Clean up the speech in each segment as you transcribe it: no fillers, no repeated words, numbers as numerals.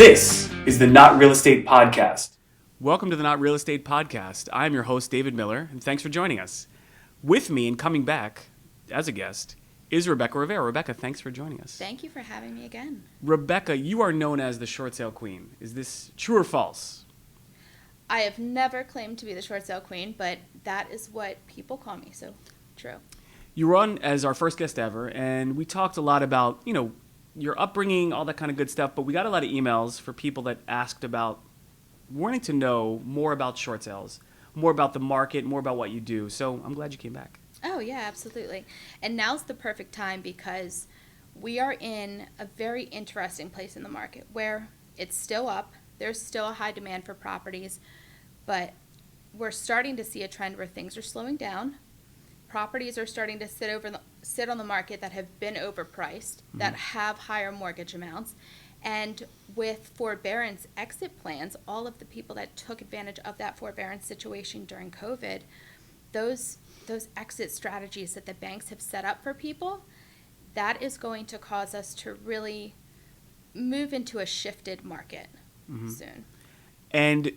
This is the Not Real Estate Podcast. Welcome to the Not Real Estate Podcast. I'm your host, David Miller, and thanks for joining us. With me and coming back as a guest is Rebecca Ravera. Rebecca, thanks for joining us. Thank you for having me again. Rebecca, you are known as the short sale queen. Is this true or false? I have never claimed to be the short sale queen, but that is what people call me, so true. You were on as our first guest ever, and we talked a lot about, your upbringing, all that kind of good stuff, but we got a lot of emails for people that asked about wanting to know more about short sales, more about the market, more about what you do. So I'm glad you came back. Oh, yeah, absolutely. And now's the perfect time because we are in a very interesting place in the market where it's still up. There's still a high demand for properties, but we're starting to see a trend where things are slowing down. Properties are starting to sit on the market that have been overpriced, that have higher mortgage amounts. And with forbearance exit plans, all of the people that took advantage of that forbearance situation during COVID, those exit strategies that the banks have set up for people, that is going to cause us to really move into a shifted market soon. And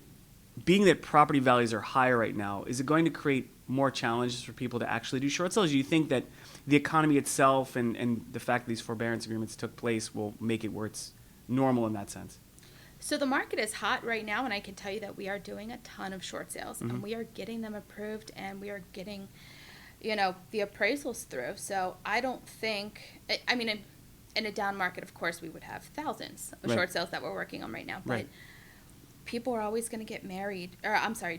being that property values are higher right now, is it going to create more challenges for people to actually do short sales? Do you think that the economy itself and the fact that these forbearance agreements took place will make it where it's normal in that sense? So the market is hot right now, and I can tell you that we are doing a ton of short sales, and we are getting them approved, and we are getting, the appraisals through. So I don't think, in a down market, of course, we would have thousands of short sales that we're working on right now. But people are always going to get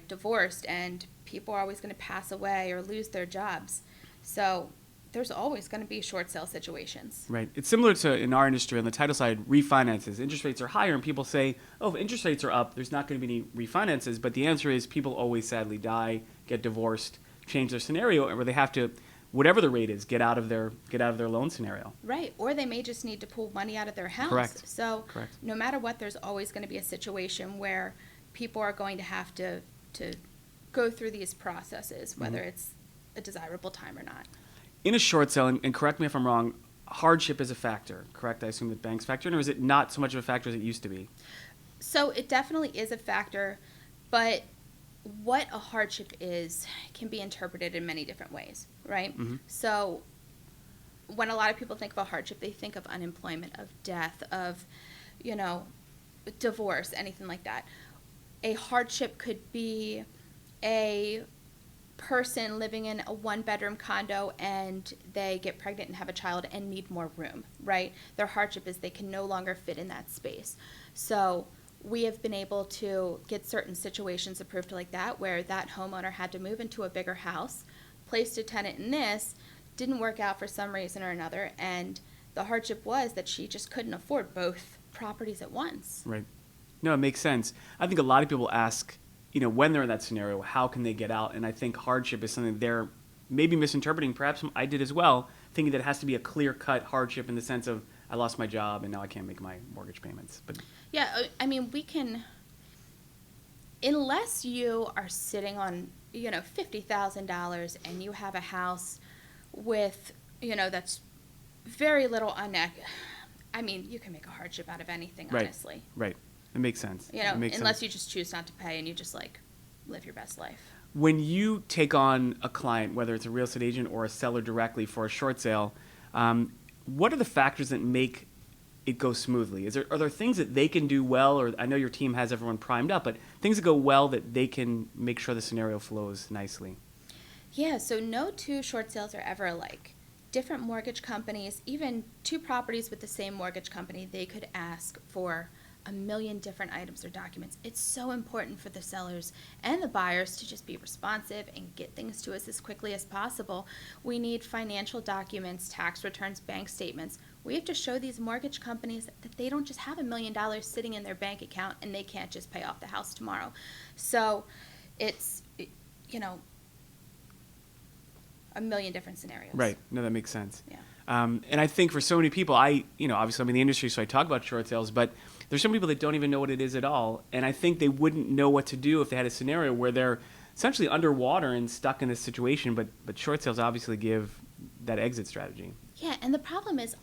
divorced, and people are always going to pass away or lose their jobs. So there's always going to be short sale situations. Right. It's similar to, in our industry, on the title side, refinances. Interest rates are higher, and people say, if interest rates are up, there's not going to be any refinances. But the answer is people always sadly die, get divorced, change their scenario, where they have to, whatever the rate is, get out of their loan scenario. Right. Or they may just need to pull money out of their house. Correct. So Correct. No matter what, there's always going to be a situation where people are going to have to go through these processes, whether it's a desirable time or not. In a short sale, and correct me if I'm wrong, hardship is a factor, correct? I assume that banks factor in, or is it not so much of a factor as it used to be? So it definitely is a factor, but what a hardship is can be interpreted in many different ways, right? So when a lot of people think of a hardship, they think of unemployment, of death, of, divorce, anything like that. A hardship could be a person living in a one-bedroom condo and they get pregnant and have a child and need more room, right? Their hardship is they can no longer fit in that space. So we have been able to get certain situations approved like that, where that homeowner had to move into a bigger house, placed a tenant in this, didn't work out for some reason or another, and the hardship was that she just couldn't afford both properties at once. Right. No, it makes sense. I think a lot of people ask, when they're in that scenario, how can they get out? And I think hardship is something they're maybe misinterpreting. Perhaps I did as well, thinking that it has to be a clear-cut hardship in the sense of I lost my job and now I can't make my mortgage payments. But yeah, we can, unless you are sitting on, $50,000 and you have a house with, that's very little you can make a hardship out of anything, honestly. Right. It makes sense. Unless you just choose not to pay and you just live your best life. When you take on a client, whether it's a real estate agent or a seller directly for a short sale, what are the factors that make it go smoothly? Are there things that they can do well, or I know your team has everyone primed up, but things that go well that they can make sure the scenario flows nicely? Yeah, so no two short sales are ever alike. Different mortgage companies, even two properties with the same mortgage company, they could ask for a million different items or documents. It's so important for the sellers and the buyers to just be responsive and get things to us as quickly as possible. We need financial documents, tax returns, bank statements. We have to show these mortgage companies that they don't just have $1 million sitting in their bank account and they can't just pay off the house tomorrow. So it's, a million different scenarios. Right. No, that makes sense. Yeah. And I think for so many people, obviously I'm in the industry, so I talk about short sales, but there's some people that don't even know what it is at all. And I think they wouldn't know what to do if they had a scenario where they're essentially underwater and stuck in this situation. But short sales obviously give that exit strategy. Yeah, and the problem is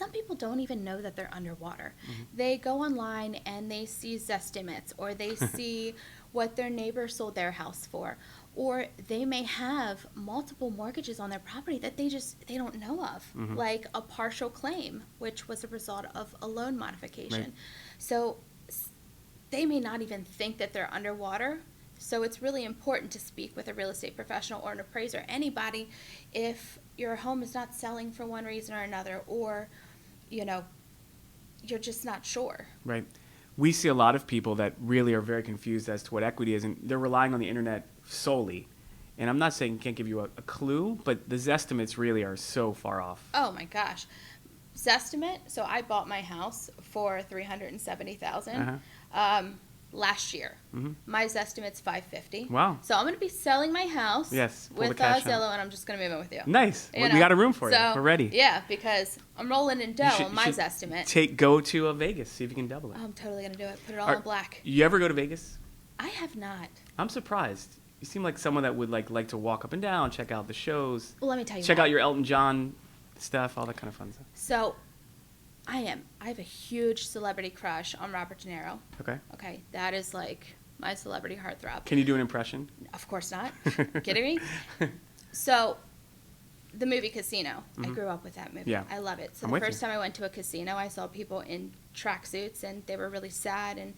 some people don't even know that they're underwater. They go online and they see Zestimates, or they see what their neighbor sold their house for, or they may have multiple mortgages on their property that they don't know of, like a partial claim, which was a result of a loan modification. Right. So they may not even think that they're underwater. So it's really important to speak with a real estate professional or an appraiser, anybody, if your home is not selling for one reason or another, or, you know, you're just not sure. Right. We see a lot of people that really are very confused as to what equity is, and they're relying on the internet solely. And I'm not saying can't give you a clue, but the Zestimates really are so far off. Oh my gosh. Zestimate, so I bought my house for $370,000 last year. My Zestimate's $550,000. Wow. So I'm going to be selling my house Yes, pull the with cash out. Zillow, and I'm just going to move in with you. Nice. You We know? got a room for you. So, We're ready. Yeah, because I'm rolling in dough You should- on my you should Zestimate. Go to Vegas, see if you can double it. I'm totally going to do it. Put it all in black. You ever go to Vegas? I have not. I'm surprised. You seem like someone that would like to walk up and down, check out the shows, Well, let me tell you check what. out your Elton John stuff, all that kind of fun stuff. So I have a huge celebrity crush on Robert De Niro. Okay. Okay, that is like my celebrity heartthrob. Can you do an impression? Of course not. Kidding me? So, the movie Casino. I grew up with that movie. Yeah. I love it. So I'm the with first you. time I went to a casino, I saw people in tracksuits, and they were really sad, and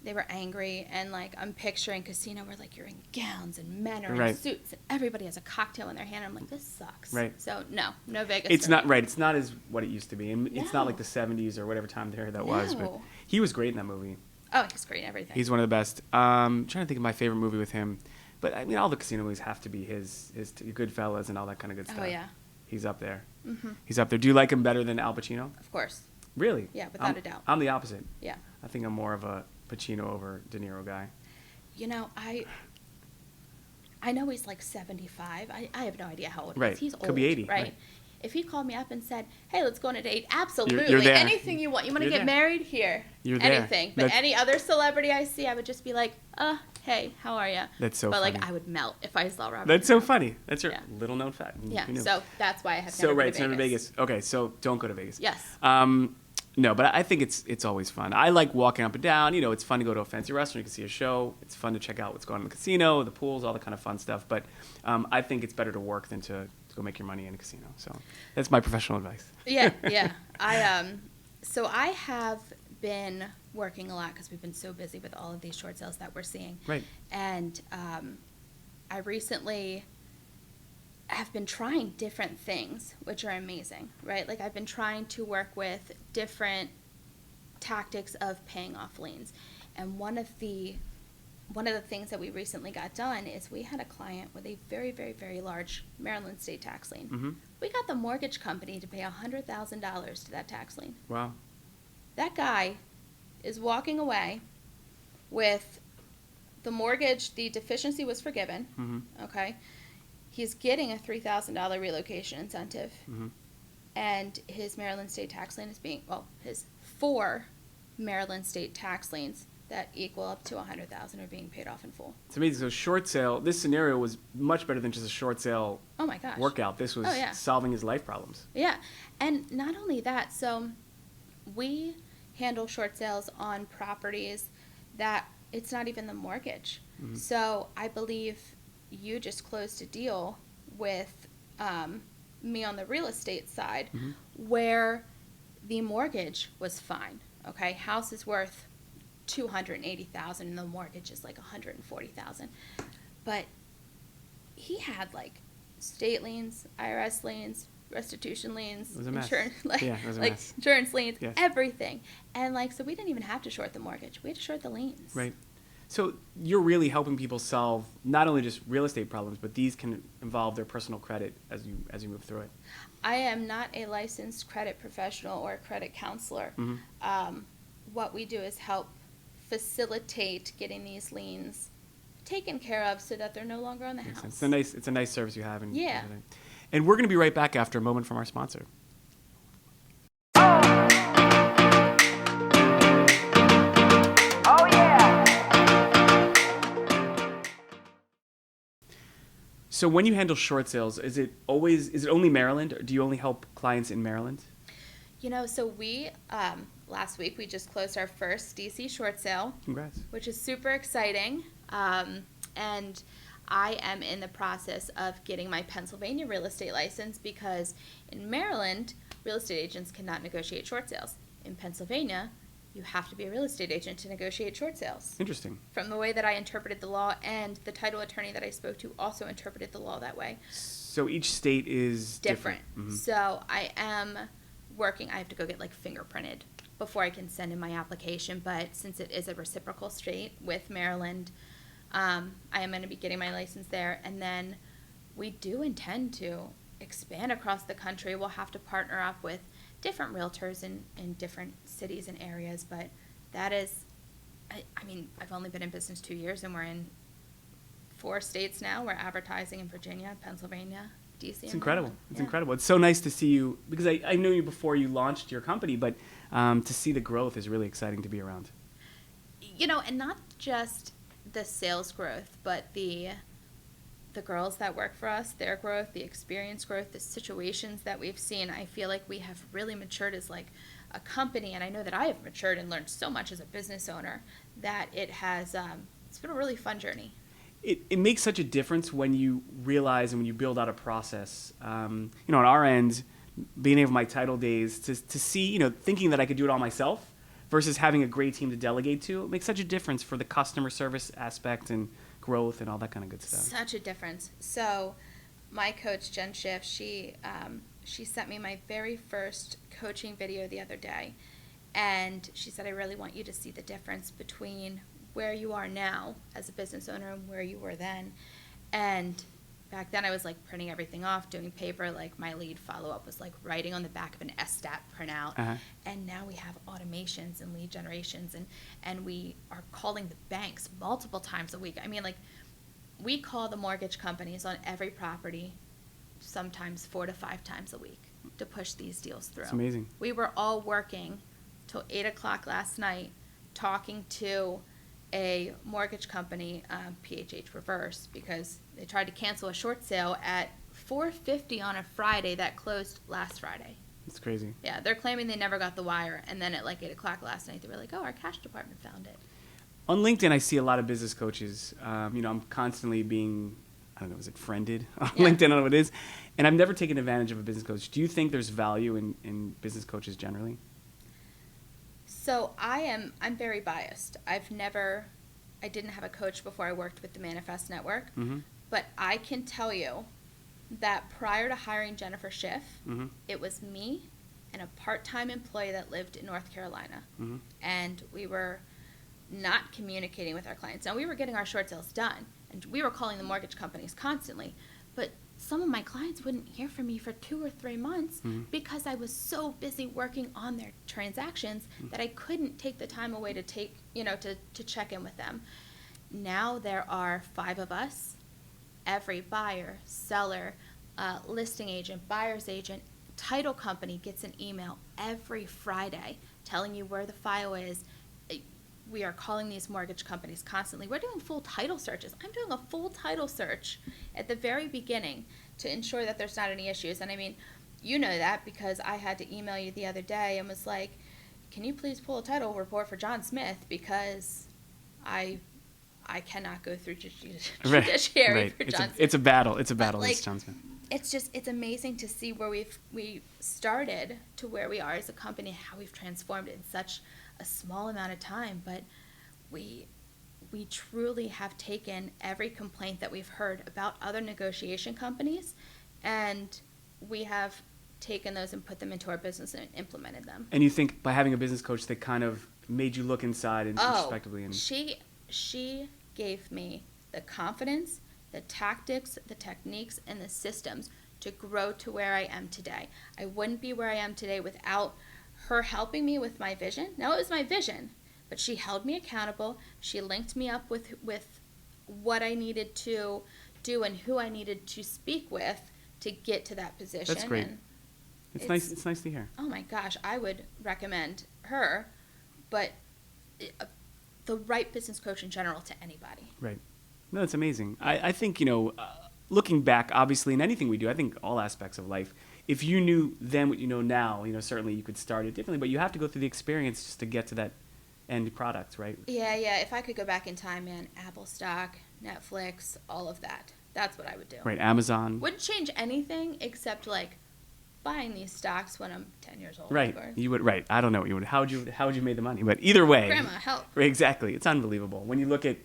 they were angry, and like I'm picturing casino where like you're in gowns and men are in Right. suits, and everybody has a cocktail in their hand. I'm like, this sucks. Right. So no Vegas. It's for not me. right. It's not as what it used to be, and it's not No. like the '70s or whatever time there that was. But No. he was great in that movie. Oh, he's great in everything. He's one of the best. Trying to think of my favorite movie with him, but I mean, all the casino movies have to be his Goodfellas and all that kind of good stuff. Oh yeah. He's up there. Mm-hmm. He's up there. Do you like him better than Al Pacino? Of course. Really? Yeah, without I'm- a doubt. I'm the opposite. Yeah. I think I'm more of a Pacino over De Niro guy. You know, I know he's like 75. I have no idea how old he Right. is. He's old. Could be 80, Right? right. If he called me up and said, "Hey, let's go on a date," absolutely. You're there. Anything you want. You want to You're get there. married? Here. You're there. Anything. But That's- any other celebrity I see, I would just be like, hey, how are you? That's so But funny. like, I would melt if I saw Robert. That's De so Niro. funny. That's your Yeah. little known fact. Yeah. Who knew? So that's why I have So never right, been it's to never Vegas. Vegas. Okay, so don't go to Vegas. Yes. No, but I think it's always fun. I like walking up and down. You know, it's fun to go to a fancy restaurant. You can see a show. It's fun to check out what's going on in the casino, the pools, all the kind of fun stuff. But I think it's better to work than to go make your money in a casino. So that's my professional advice. Yeah, yeah. So I have been working a lot because we've been so busy with all of these short sales that we're seeing. Right. And I recently have been trying different things, which are amazing, right? Like I've been trying to work with different tactics of paying off liens. And one of the things that we recently got done is we had a client with a very, very, very large Maryland state tax lien. Mm-hmm. We got the mortgage company to pay $100,000 to that tax lien. Wow. That guy is walking away with the mortgage, the deficiency was forgiven, Mm-hmm. okay? He's getting a $3,000 relocation incentive, Mm-hmm. and his Maryland state tax lien is his 4 Maryland state tax liens that equal up to $100,000 are being paid off in full. It's amazing. So short sale, this scenario was much better than just a short sale Oh my gosh. workout. This was Oh, yeah. solving his life problems. Yeah, and not only that, so we handle short sales on properties that it's not even the mortgage. Mhm. So I believe you just closed a deal with me on the real estate side Mhm. where the mortgage was fine. Okay, house is worth $280,000 and the mortgage is like $140,000, but he had like state liens, IRS liens, restitution liens, It was a mess. insurance, Yeah, it was a like mess. insurance liens, Yes. everything, and like so we didn't even have to short the mortgage; we had to short the liens. Right. So you're really helping people solve not only just real estate problems, but these can involve their personal credit as you move through it. I am not a licensed credit professional or a credit counselor. Mhm. What we do is help facilitate getting these liens taken care of so that they're no longer on the Makes house. sense. It's a nice service you have. Yeah. And we're going to be right back after a moment from our sponsor. Oh yeah. So when you handle short sales, is it only Maryland, or do you only help clients in Maryland? So we, last week, we just closed our first DC short sale, Congrats. which is super exciting. And I am in the process of getting my Pennsylvania real estate license because in Maryland, real estate agents cannot negotiate short sales. In Pennsylvania, you have to be a real estate agent to negotiate short sales. Interesting. From the way that I interpreted the law, and the title attorney that I spoke to also interpreted the law that way. So each state is Different. Mhm. So I am working, I have to go get like fingerprinted before I can send in my application, but since it is a reciprocal state with Maryland, I am going to be getting my license there, and then we do intend to expand across the country. We'll have to partner up with different realtors in different cities and areas, but that is, I mean, I've only been in business 2 years, and we're in 4 states now. We're advertising in Virginia, Pennsylvania, DC. It's and incredible. Maryland. It's Yeah. incredible. It's so nice to see you, because I knew you before you launched your company, but to see the growth is really exciting to be around. And not just the sales growth, but the girls that work for us, their growth, the experience growth, the situations that we've seen. I feel like we have really matured as like a company, and I know that I have matured and learned so much as a business owner that it has, it's been a really fun journey. It makes such a difference when you realize and when you build out a process. On our end, being able my title days to see, thinking that I could do it all myself versus having a great team to delegate to, it makes such a difference for the customer service aspect and growth and all that kind of good stuff. Such a difference. So my coach, Jen Schiff, she sent me my very first coaching video the other day, and she said, I really want you to see the difference between where you are now as a business owner and where you were then. And back then I was like printing everything off, doing paper, like my lead follow-up was like writing on the back of an SStat printout. Uh-huh. And now we have automations and lead generations, and we are calling the banks multiple times a week. I mean, like, we call the mortgage companies on every property sometimes 4 to 5 times a week to push these deals through. It's amazing. We were all working till 8 o'clock last night talking to a mortgage company, PHH Reverse, because they tried to cancel a short sale at 4:50 on a Friday that closed last Friday. It's crazy. Yeah, they're claiming they never got the wire, and then at like 8 o'clock last night, they were like, oh, our cash department found it. On LinkedIn, I see a lot of business coaches. I'm constantly being, I don't know, is it friended on Yeah. LinkedIn? I don't know what it is. And I've never taken advantage of a business coach. Do you think there's value in business coaches generally? So I'm very biased. I didn't have a coach before I worked with the Manifest Network, Mm-hmm. but I can tell you that prior to hiring Jennifer Schiff, Mm-hmm. it was me and a part-time employee that lived in North Carolina, Mm-hmm. and we were not communicating with our clients. Now, we were getting our short sales done, and we were calling the mortgage companies constantly, but some of my clients wouldn't hear from me for 2 or 3 months Mhm. because I was so busy working on their transactions that I couldn't take the time away to to check in with them. Now there are 5 of us. Every buyer, seller, listing agent, buyer's agent, title company gets an email every Friday telling you where the file is. We are calling these mortgage companies constantly. We're doing full title searches. I'm doing a full title search at the very beginning to ensure that there's not any issues. And I mean, you know that because I had to email you the other day and was like, can you please pull a title report for John Smith, because I cannot go through judiciary for John Smith. It's a battle. It's a battle. like, It's John Smith. It's amazing to see where we started to where we are as a company, how we've transformed in such a small amount of time. But we truly have taken every complaint that we've heard about other negotiation companies, and we have taken those and put them into our business and implemented them. And you think by having a business coach that kind of made you look inside and introspectively? And She gave me the confidence, the tactics, the techniques, and the systems to grow to where I am today. I wouldn't be where I am today without her helping me with my vision. Now, it was my vision, but she held me accountable. She linked me up with what I needed to do and who I needed to speak with to get to that position. That's great. And it's nice. It's nice to hear. oh my gosh, I would recommend her, but the right business coach in general to anybody. Right. No, it's amazing. I think, looking back, obviously, in anything we do, I think all aspects of life, if you knew then what you know now, certainly you could start it differently, but you have to go through the experience just to get to that end product, right? Yeah. If I could go back in time, man, Apple stock, Netflix, all of that. That's what I would do. Right, Amazon. Wouldn't change anything except like buying these stocks when I'm 10 years old. Right, Or, you would. Right, I don't know what you would. How would you make the money? But either way, Grandma, help. Right, exactly. It's unbelievable when you look at,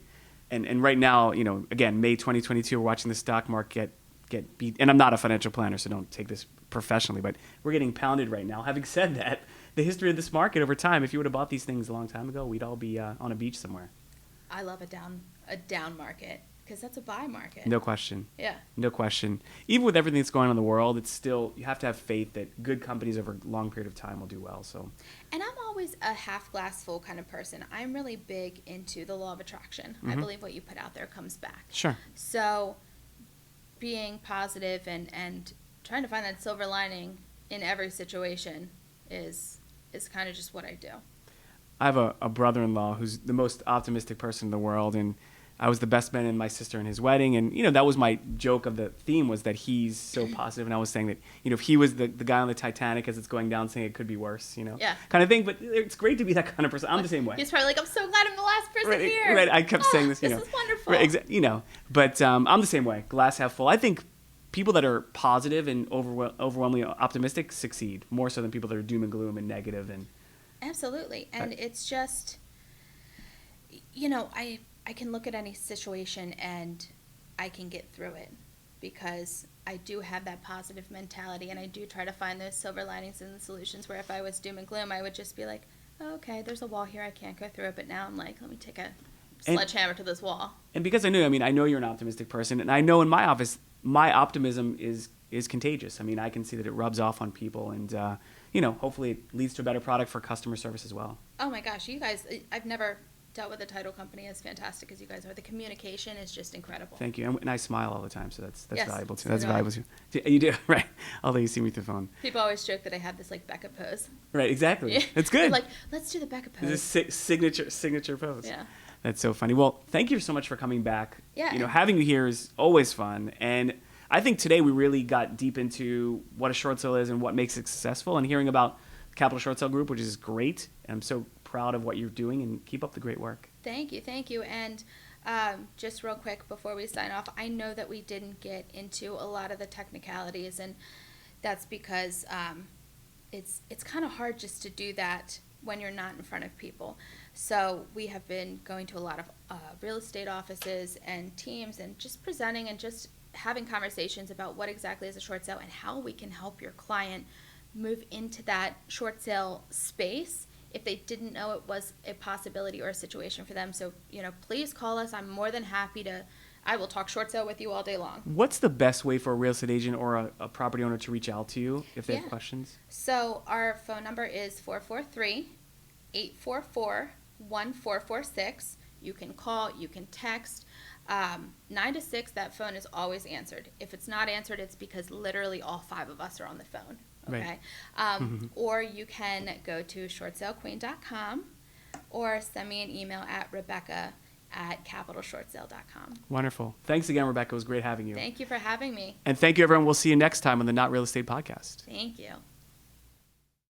and right now, again, May 2022, we're watching the stock market get beat. And I'm not a financial planner, so don't take this professionally, but we're getting pounded right now. Having said that, the history of this market over time, if you would have bought these things a long time ago, we'd all be on a beach somewhere. I love a down market because that's a buy market. No question. Yeah. No question. Even with everything that's going on in the world, it's still, you have to have faith that good companies over a long period of time will do well. So. And I'm always a half glass full kind of person. I'm really big into the law of attraction. I believe what you put out there comes back. Sure. So being positive and trying to find that silver lining in every situation is kind of just what I do. I have a brother-in-law who's the most optimistic person in the world, and I was the best man in my sister and his wedding, and that was my joke of the theme, was that he's so positive, and I was saying that if he was the guy on the Titanic as it's going down, saying it could be worse, Yeah. kind of thing. But it's great to be that kind of person. I'm the same way. He's probably like, I'm so glad I'm the last person Right, here. right. I kept saying this. This is wonderful. Right, But I'm the same way. Glass half full. I think people that are positive and overwhelmingly optimistic succeed more so than people that are doom and gloom and negative and. Absolutely. And it's just, I can look at any situation and I can get through it because I do have that positive mentality and I do try to find those silver linings and solutions where if I was doom and gloom, I would just be like, oh, okay, there's a wall here. I can't go through it. But now I'm like, let me take a sledgehammer to this wall. And because I know you're an optimistic person, and I know in my office, my optimism is contagious. I can see that it rubs off on people, and hopefully it leads to a better product for customer service as well. Oh my gosh, you guys! I've never dealt with a title company as fantastic as you guys are. The communication is just incredible. Thank you, and I smile all the time, so that's Yes, valuable too. so That's do I. valuable too. You do, right? Although you see me through the phone. People always joke that I have this like Becca pose. Right, exactly. It's good. They're like, let's do the Becca pose. It's a signature pose. Yeah. That's so funny. Well, thank you so much for coming back. Yeah. Having you here is always fun, and I think today we really got deep into what a short sale is and what makes it successful, and hearing about Capital Short Sale Group, which is great. And I'm so proud of what you're doing, and keep up the great work. Thank you. And just real quick before we sign off, I know that we didn't get into a lot of the technicalities, and that's because it's kind of hard just to do that when you're not in front of people. So we have been going to a lot of real estate offices and teams and just presenting and just having conversations about what exactly is a short sale and how we can help your client move into that short sale space if they didn't know it was a possibility or a situation for them. So, please call us. I'm more than happy I will talk short sale with you all day long. What's the best way for a real estate agent or a property owner to reach out to you if they have questions? So our phone number is 443-844-1446. You can call, you can text. 9 to 6, that phone is always answered. If it's not answered, it's because literally all 5 of us are on the phone. Okay. Right. Or you can go to shortsalequeen.com or send me an email at rebecca@capitalshortsale.com. Wonderful. Thanks again, Rebecca. It was great having you. Thank you for having me. And thank you, everyone. We'll see you next time on the Not Real Estate Podcast. Thank you.